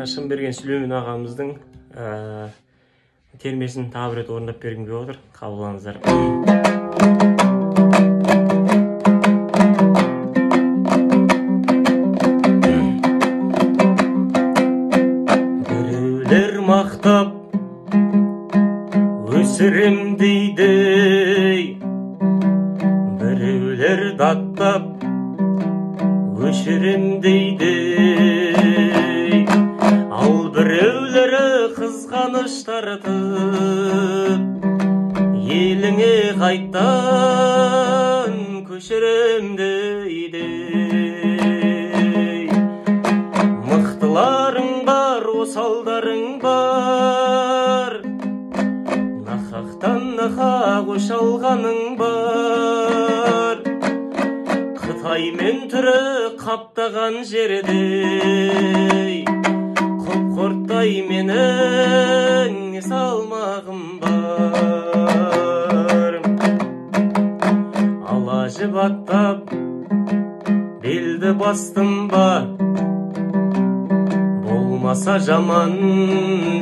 Шынберген Сүлеймен ағамыздың термесін тағы бір рет орындап бергім келіп отыр. Қабыл алыңыздар. Біреулер мақтап өсірем дейді, біреулер даттап өшірем дейді, ал біреулері қызғаныш тартып еліңе қайттан көшірем дейді. Мықтыларың бар, осалдарың бар, нақақтан нақақ өш алғаның бар. Қытаймен түрі қаптаған жерде құп-құрттай менің салмағым бар. Ала жіп аттап белді бастым ба, болмаса жаман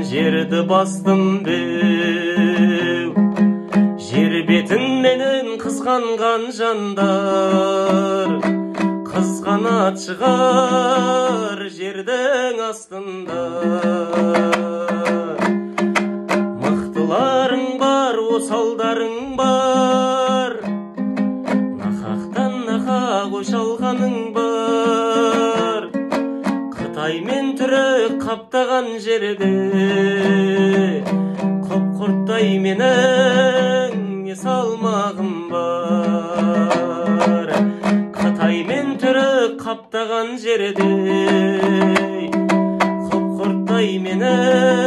жерді бастым беу. Жер бетін менен қызғанған жандар қызғанат шығар жердің астында. Мықтыларың бар, осалдарың бар, нақақтан нақақ өш алғаның бар. Қытаймен түрі қаптаған жерде құп-құрттай менің салмағым бар. Қытаймен түрі қаптаған жерде құп-құрттай менің